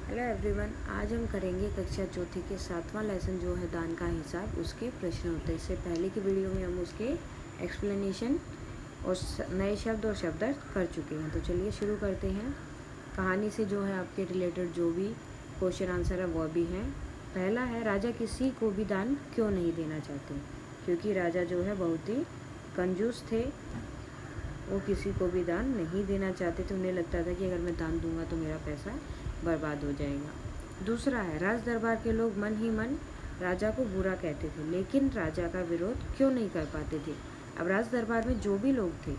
Hello everyone, आज हम करेंगे कक्षा चौथी के 7वां लेसन जो है दान का हिसाब, उसके प्रश्न उत्तर। इससे पहले की वीडियो में हम उसके एक्सप्लेनेशन और नए शब्द और शब्दार्थ कर चुके हैं। तो चलिए शुरू करते हैं। कहानी से जो है आपके रिलेटेड जो भी क्वेश्चन आंसर है वह भी हैं। पहला है, राजा किसी को भी दान क्यों नहीं देना चाहते? क्योंकि राजा जो है बहुत ही कंजूस थे। वो किसी को भी दान नहीं देना चाहते थे। उन्हें लगता था कि अगर मैं दान दूंगा तो मेरा पैसा बर्बाद हो जाएगा। दूसरा है, राज दरबार के लोग मन ही मन राजा को बुरा कहते थे, लेकिन राजा का विरोध क्यों नहीं कर पाते थे? अब राज दरबार में जो भी लोग थे,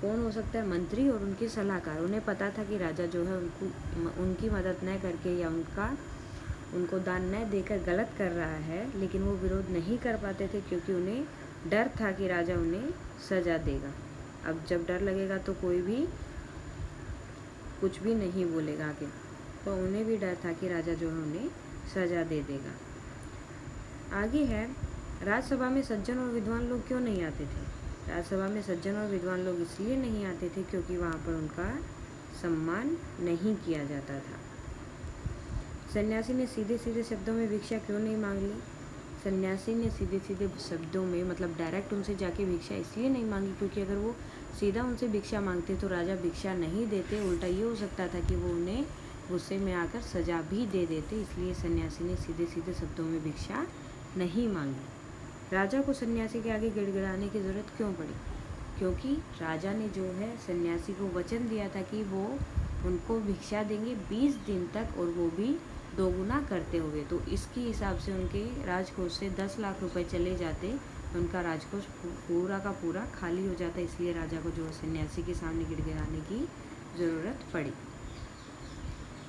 कौन हो सकता है? मंत्री और उनके सलाहकार। उन्हें पता था कि राजा जो है उनकी मदद न करके या उनको दान न देकर गलत कर रहा है, लेकिन वो विरोध नहीं कर पाते थे क्योंकि उन्हें डर था कि राजा उन्हें सजा देगा। अब जब डर लगेगा तो कोई भी कुछ भी नहीं बोलेगा आगे। तो उन्हें भी डर था कि राजा जो है उन्हें सजा दे देगा। आगे है, राज्यसभा में सज्जन और विद्वान लोग क्यों नहीं आते थे? राज्यसभा में सज्जन और विद्वान लोग इसलिए नहीं आते थे क्योंकि वहाँ पर उनका सम्मान नहीं किया जाता था। सन्यासी ने सीधे सीधे शब्दों में भिक्षा क्यों नहीं मांग ली? सन्यासी ने सीधे सीधे शब्दों में, मतलब डायरेक्ट उनसे जाके भिक्षा इसलिए नहीं मांगी क्योंकि अगर वो सीधा उनसे भिक्षा मांगते तो राजा भिक्षा नहीं देते। उल्टा ये हो सकता था कि वो उन्हें गुस्से में आकर सजा भी दे देते। इसलिए सन्यासी ने सीधे सीधे शब्दों में भिक्षा नहीं मांगी। राजा को सन्यासी के आगे गिड़गिड़ाने की ज़रूरत क्यों पड़ी? क्योंकि राजा ने जो है सन्यासी को वचन दिया था कि वो उनको भिक्षा देंगे 20 दिन तक, और वो भी दोगुना करते हुए। तो इसके हिसाब से उनके राजकोष से 10 लाख रुपए चले जाते, उनका राजकोष पूरा का पूरा खाली हो जाता। इसलिए राजा को जो है सन्यासी के सामने गिड़गिड़ाने की ज़रूरत पड़ी।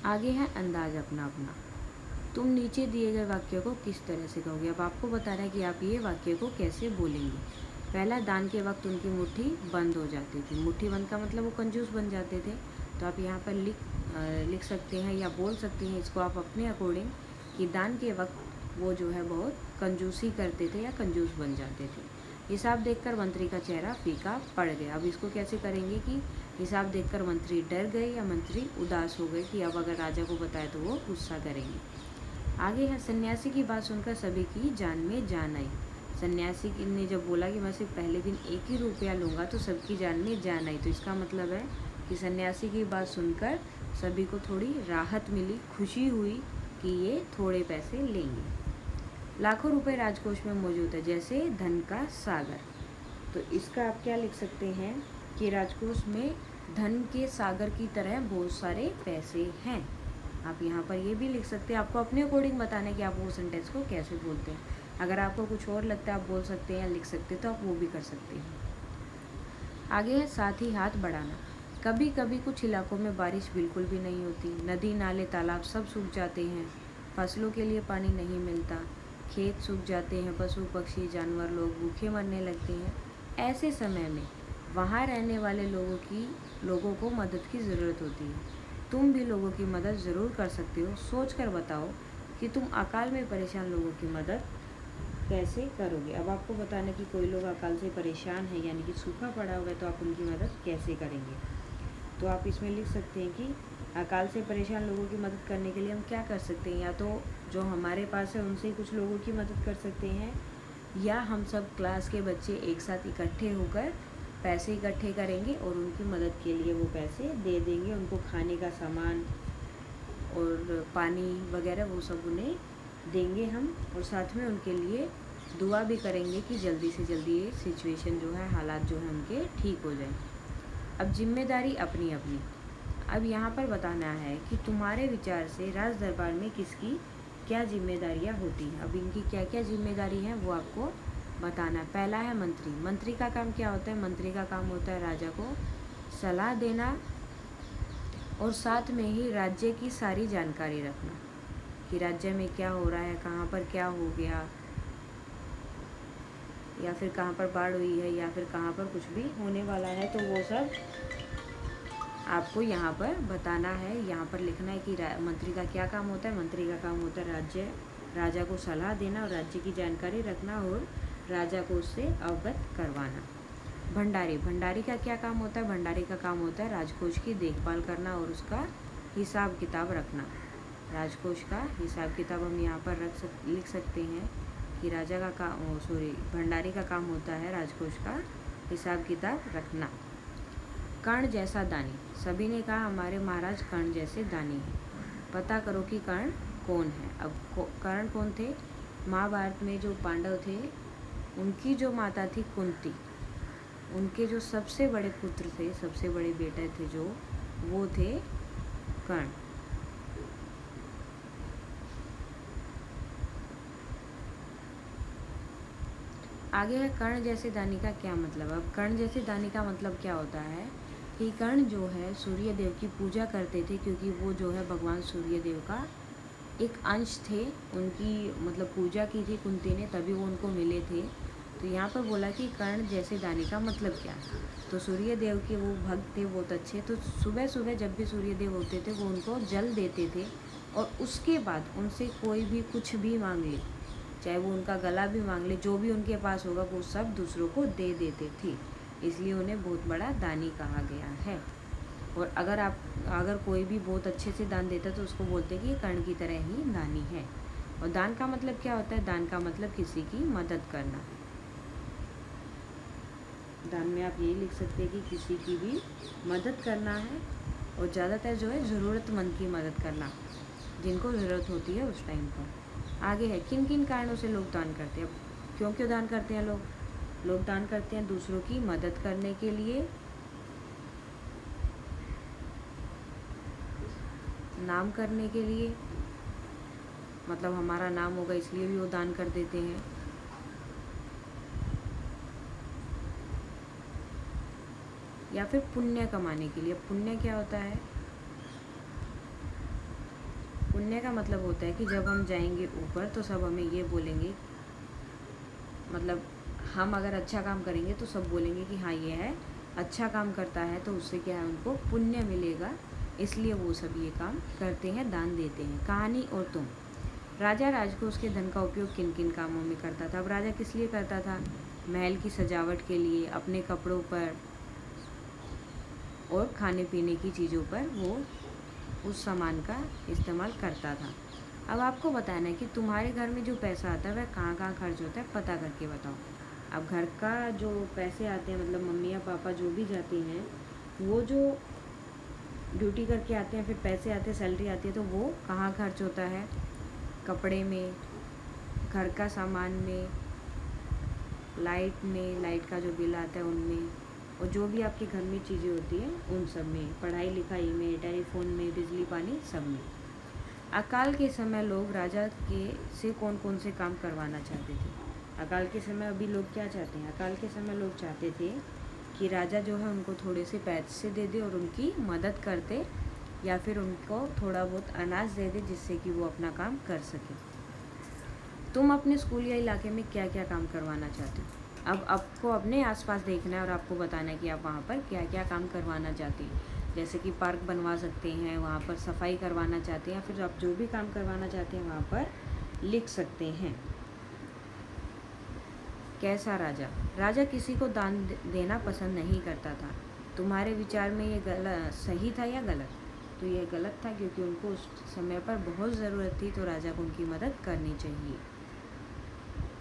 आगे है अंदाज अपना अपना। तुम नीचे दिए गए वाक्य को किस तरह से कहोगे? अब आपको बता रहा है कि आप ये वाक्य को कैसे बोलेंगे। पहला, दान के वक्त उनकी मुट्ठी बंद हो जाती थी। मुट्ठी बंद का मतलब वो कंजूस बन जाते थे। तो आप यहाँ पर लिख सकते हैं या बोल सकते हैं इसको आप अपने अकॉर्डिंग कि दान के वक्त वो जो है बहुत कंजूसी करते थे या कंजूस बन जाते थे। हिसाब देखकर मंत्री का चेहरा फीका पड़ गया। अब इसको कैसे करेंगे कि हिसाब देखकर मंत्री डर गए या मंत्री उदास हो गए कि अब अगर राजा को बताए तो वो गुस्सा करेंगे। आगे है, सन्यासी की बात सुनकर सभी की जान में जान आई। सन्यासी ने जब बोला कि मैं सिर्फ पहले दिन 1 ही रुपया लूँगा तो सबकी जान में जान आई। तो इसका मतलब है कि सन्यासी की बात सुनकर सभी को थोड़ी राहत मिली, खुशी हुई कि ये थोड़े पैसे लेंगे। लाखों रुपए राजकोष में मौजूद है, जैसे धन का सागर। तो इसका आप क्या लिख सकते हैं कि राजकोष में धन के सागर की तरह बहुत सारे पैसे हैं। आप यहाँ पर ये भी लिख सकते हैं। आपको अपने अकॉर्डिंग बताना है कि आप वो सेंटेंस को कैसे बोलते हैं। अगर आपको कुछ और लगता है आप बोल सकते हैं या लिख सकते हैं, तो आप वो भी कर सकते हैं। आगे है, साथ ही हाथ बढ़ाना। कभी कभी कुछ इलाकों में बारिश बिल्कुल भी नहीं होती, नदी नाले तालाब सब सूख जाते हैं, फसलों के लिए पानी नहीं मिलता, खेत सूख जाते हैं, पशु पक्षी जानवर लोग भूखे मरने लगते हैं। ऐसे समय में वहाँ रहने वाले लोगों को मदद की ज़रूरत होती है। तुम भी लोगों की मदद ज़रूर कर सकते हो। सोच कर बताओ कि तुम अकाल में परेशान लोगों की मदद कैसे करोगे। अब आपको बताना कि कोई लोग अकाल से परेशान है, यानी कि सूखा पड़ा हुआ है, तो आप उनकी मदद कैसे करेंगे। तो आप इसमें लिख सकते हैं कि अकाल से परेशान लोगों की मदद करने के लिए हम क्या कर सकते हैं। या तो जो हमारे पास है उनसे कुछ लोगों की मदद कर सकते हैं, या हम सब क्लास के बच्चे एक साथ इकट्ठे होकर पैसे इकट्ठे करेंगे और उनकी मदद के लिए वो पैसे दे देंगे। उनको खाने का सामान और पानी वगैरह वो सब उन्हें देंगे हम, और साथ में उनके लिए दुआ भी करेंगे कि जल्दी से जल्दी ये सिचुएशन जो है, हालात जो है उनके ठीक हो जाए। अब जिम्मेदारी अपनी अपनी। अब यहाँ पर बताना है कि तुम्हारे विचार से राज दरबार में किसकी क्या जिम्मेदारियाँ होती हैं। अब इनकी क्या क्या जिम्मेदारी है वो आपको बताना है। पहला है मंत्री। मंत्री का काम क्या होता है? मंत्री का काम होता है राजा को सलाह देना और साथ में ही राज्य की सारी जानकारी रखना कि राज्य में क्या हो रहा है, कहाँ पर क्या हो गया, या फिर कहाँ पर बाढ़ हुई है, या फिर कहाँ पर कुछ भी होने वाला है। तो वो सब आपको यहाँ पर बताना है। यहाँ पर लिखना है कि मंत्री का क्या काम होता है। मंत्री का काम होता है राजा को सलाह देना और राज्य की जानकारी रखना और राजा को उससे अवगत करवाना। भंडारी का क्या काम होता है? भंडारी का काम होता है राजकोष की देखभाल करना और उसका हिसाब किताब रखना। राजकोष का हिसाब किताब हम यहाँ पर लिख सकते हैं कि राजा का काम भंडारी का काम होता है राजकोष का हिसाब किताब रखना। कर्ण जैसा दानी, सभी ने कहा हमारे महाराज कर्ण जैसे दानी हैं। पता करो कि कर्ण कौन है। अब कर्ण कौन थे? महाभारत में जो पांडव थे उनकी जो माता थी कुंती, उनके जो सबसे बड़े पुत्र थे, सबसे बड़े बेटे थे जो, वो थे कर्ण। आगे है कर्ण जैसे दानी का क्या मतलब। अब कर्ण जैसे दानी का मतलब क्या होता है कि कर्ण जो है सूर्य देव की पूजा करते थे, क्योंकि वो जो है भगवान सूर्य देव का एक अंश थे। उनकी मतलब पूजा की थी कुंती ने, तभी वो उनको मिले थे। तो यहाँ पर बोला कि कर्ण जैसे दानी का मतलब क्या। तो सूर्य देव के वो भक्त थे, बहुत अच्छे। तो सुबह सुबह जब भी सूर्य देव होते थे वो उनको जल देते थे, और उसके बाद उनसे कोई भी कुछ भी मांग ले, चाहे वो उनका गला भी मांग ले, जो भी उनके पास होगा वो सब दूसरों को दे देते थे। इसलिए उन्हें बहुत बड़ा दानी कहा गया है। और अगर कोई भी बहुत अच्छे से दान देता तो उसको बोलते कि ये कर्ण की तरह ही दानी है। और दान का मतलब क्या होता है? दान का मतलब किसी की मदद करना। दान में आप यही लिख सकते हैं कि किसी की भी मदद करना है, और ज़्यादातर जो है ज़रूरतमंद की मदद करना, जिनको ज़रूरत होती है उस टाइम पर। आगे है किन किन कारणों से लोग दान करते हैं। क्यों क्यों दान करते हैं लोग दान करते हैं दूसरों की मदद करने के लिए, नाम करने के लिए, मतलब हमारा नाम होगा इसलिए भी वो दान कर देते हैं, या फिर पुण्य कमाने के लिए। पुण्य क्या होता है? पुण्य का मतलब होता है कि जब हम जाएंगे ऊपर तो सब हमें ये बोलेंगे, मतलब हम अगर अच्छा काम करेंगे तो सब बोलेंगे कि हाँ ये है अच्छा काम करता है, तो उससे क्या है उनको पुण्य मिलेगा, इसलिए वो सब ये काम करते हैं, दान देते हैं। कहानी और तुम। राजा राजकोष के धन का उपयोग किन किन कामों में करता था। अब राजा किस लिए करता था? महल की सजावट के लिए, अपने कपड़ों पर और खाने पीने की चीज़ों पर वो उस सामान का इस्तेमाल करता था। अब आपको बताना है कि तुम्हारे घर में जो पैसा आता है वह कहाँ कहाँ खर्च होता है, पता करके बताओ। अब घर का जो पैसे आते हैं, मतलब मम्मी या पापा जो भी जाते हैं, वो जो ड्यूटी करके आते हैं, फिर पैसे आते हैं, सैलरी आती है, तो वो कहाँ खर्च होता है? कपड़े में, घर का सामान में, लाइट में, लाइट का जो बिल आता है उनमें, और जो भी आपके घर में चीज़ें होती हैं उन सब में, पढ़ाई लिखाई में, टेलीफोन में, बिजली पानी सब में। अकाल के समय लोग राजा के से कौन कौन से काम करवाना चाहते थे। अकाल के समय अभी लोग क्या चाहते हैं? अकाल के समय लोग चाहते थे कि राजा जो है उनको थोड़े से पैसे दे दे और उनकी मदद करते, या फिर उनको थोड़ा बहुत अनाज दे दे, जिससे कि वो अपना काम कर सके। तुम अपने स्कूल या इलाके में क्या क्या काम करवाना चाहते हो। अब आपको अपने आसपास देखना है और आपको बताना है कि आप वहाँ पर क्या क्या काम करवाना चाहते हैं। जैसे कि पार्क बनवा सकते हैं, वहाँ पर सफाई करवाना चाहते हैं, या फिर आप जो भी काम करवाना चाहते हैं वहाँ पर लिख सकते हैं। कैसा राजा? राजा किसी को दान देना पसंद नहीं करता था। तुम्हारे विचार में ये गलत सही था या गलत? तो ये गलत था, क्योंकि उनको उस समय पर बहुत ज़रूरत थी, तो राजा को उनकी मदद करनी चाहिए।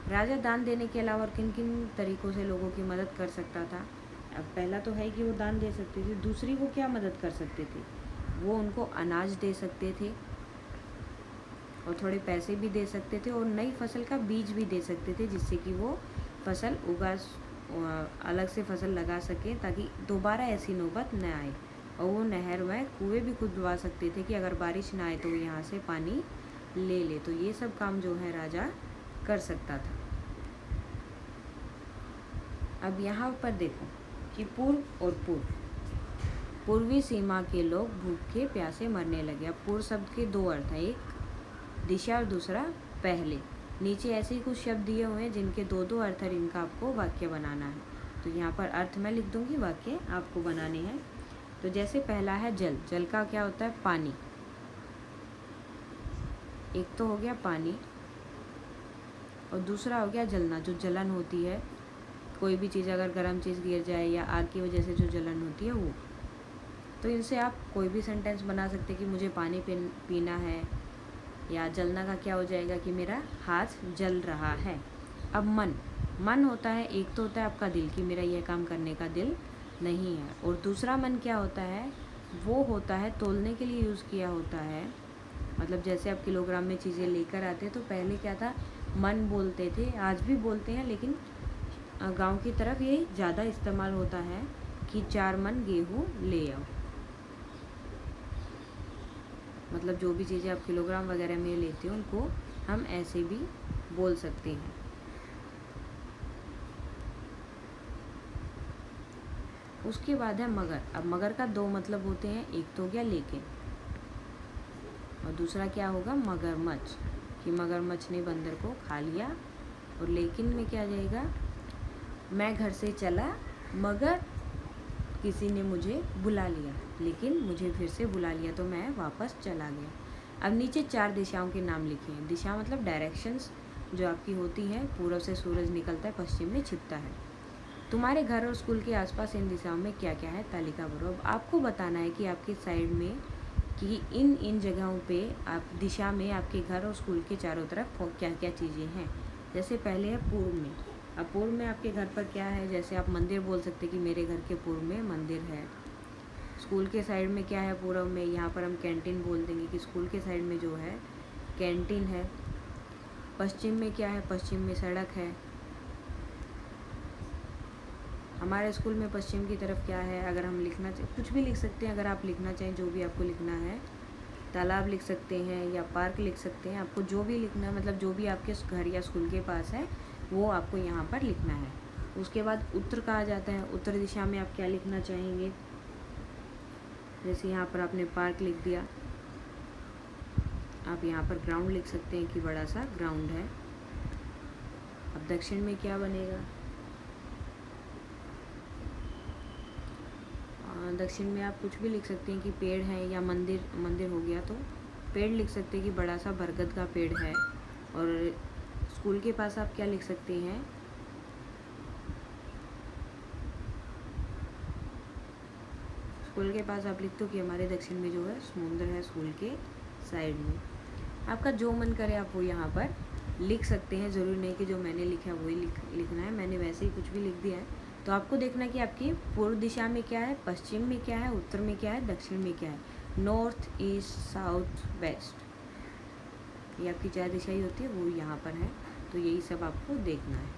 राजा दान देने के अलावा और किन किन तरीक़ों से लोगों की मदद कर सकता था। अब पहला तो है कि वो दान दे सकते थे। दूसरी, वो क्या मदद कर सकते थे? वो उनको अनाज दे सकते थे, और थोड़े पैसे भी दे सकते थे, और नई फसल का बीज भी दे सकते थे, जिससे कि वो फसल अलग से फसल लगा सके, ताकि दोबारा ऐसी नौबत न आए। और वो नहर में कुएँ भी खुदवा सकते थे कि अगर बारिश ना आए तो यहाँ से पानी ले ले। तो ये सब काम जो है राजा कर सकता था। अब यहाँ पर देखो कि पूर्व और पूर्वी सीमा के लोग भूखे प्यासे मरने लगे। अब पूर्व शब्द के दो अर्थ हैं, एक दिशा और दूसरा पहले। नीचे ऐसे ही कुछ शब्द दिए हुए हैं जिनके दो दो अर्थ हैं, इनका आपको वाक्य बनाना है। तो यहाँ पर अर्थ मैं लिख दूँगी, वाक्य आपको बनाने हैं। तो जैसे पहला है जल। जल का क्या होता है? पानी। एक तो हो गया पानी, और दूसरा हो गया जलना, जो जलन होती है। कोई भी चीज़ अगर गर्म चीज़ गिर जाए या आग की वजह से जो जलन होती है वो। तो इनसे आप कोई भी सेंटेंस बना सकते हैं कि मुझे पानी पीना है, या जलना का क्या हो जाएगा कि मेरा हाथ जल रहा है। अब मन, मन होता है, एक तो होता है आपका दिल कि मेरा यह काम करने का दिल नहीं है, और दूसरा मन क्या होता है, वो होता है तोलने के लिए यूज़ किया होता है। मतलब जैसे आप किलोग्राम में चीज़ें लेकर आते हैं तो पहले क्या था, मन बोलते थे, आज भी बोलते हैं, लेकिन गांव की तरफ ये ज़्यादा इस्तेमाल होता है कि 4 मन गेहूँ ले आओ। मतलब जो भी चीज़ें आप किलोग्राम वगैरह में लेते हो उनको हम ऐसे भी बोल सकते हैं। उसके बाद है मगर। अब मगर का 2 मतलब होते हैं, एक तो हो गया लेकिन, और दूसरा क्या होगा मगरमच्छ, कि मगरमच्छ ने बंदर को खा लिया। और लेकिन में क्या आ जाएगा, मैं घर से चला मगर किसी ने मुझे बुला लिया, लेकिन मुझे फिर से बुला लिया तो मैं वापस चला गया। अब नीचे 4 दिशाओं के नाम लिखे हैं। दिशा मतलब डायरेक्शंस जो आपकी होती हैं, पूर्व से सूरज निकलता है, पश्चिम में छिपता है। तुम्हारे घर और स्कूल के आसपास इन दिशाओं में क्या क्या है, तालिका भरो। अब आपको बताना है कि आपके साइड में कि इन जगहों पे आप दिशा में आपके घर और स्कूल के चारों तरफ क्या क्या चीज़ें हैं। जैसे पहले है पूर्व में। अब पूर्व में आपके घर पर क्या है, जैसे आप मंदिर बोल सकते कि मेरे घर के पूर्व में मंदिर है। स्कूल के साइड में क्या है पूर्व में, यहाँ पर हम कैंटीन बोल देंगे कि स्कूल के साइड में जो है कैंटीन है। पश्चिम में क्या है, पश्चिम में सड़क है। हमारे स्कूल में पश्चिम की तरफ क्या है, अगर हम लिखना चाहें कुछ भी लिख सकते हैं, अगर आप लिखना चाहें जो भी आपको लिखना है, तालाब लिख सकते हैं या पार्क लिख सकते हैं, आपको जो भी लिखना है, मतलब जो भी आपके घर या स्कूल के पास है वो आपको यहाँ पर लिखना है। उसके बाद उत्तर कहा जाता है, उत्तर दिशा में आप क्या लिखना चाहेंगे, जैसे यहाँ पर आपने पार्क लिख दिया, आप यहाँ पर ग्राउंड लिख सकते हैं कि बड़ा सा ग्राउंड है। अब दक्षिण में क्या बनेगा, दक्षिण में आप कुछ भी लिख सकते हैं कि पेड़ है या मंदिर, मंदिर हो गया तो पेड़ लिख सकते हैं कि बड़ा सा बरगद का पेड़ है। और स्कूल के पास आप क्या लिख सकते हैं, स्कूल के पास आप लिख दो कि हमारे दक्षिण में जो है समुद्र है, स्कूल के साइड में। आपका जो मन करे आप वो यहाँ पर लिख सकते हैं, ज़रूरी नहीं कि जो मैंने लिखा है वही लिखना है, मैंने वैसे ही कुछ भी लिख दिया है। तो आपको देखना कि आपकी पूर्व दिशा में क्या है, पश्चिम में क्या है, उत्तर में क्या है, दक्षिण में क्या है, नॉर्थ, ईस्ट, साउथ, वेस्ट, ये आपकी 4 दिशाएं होती है, वो यहाँ पर है। तो यही सब आपको देखना है।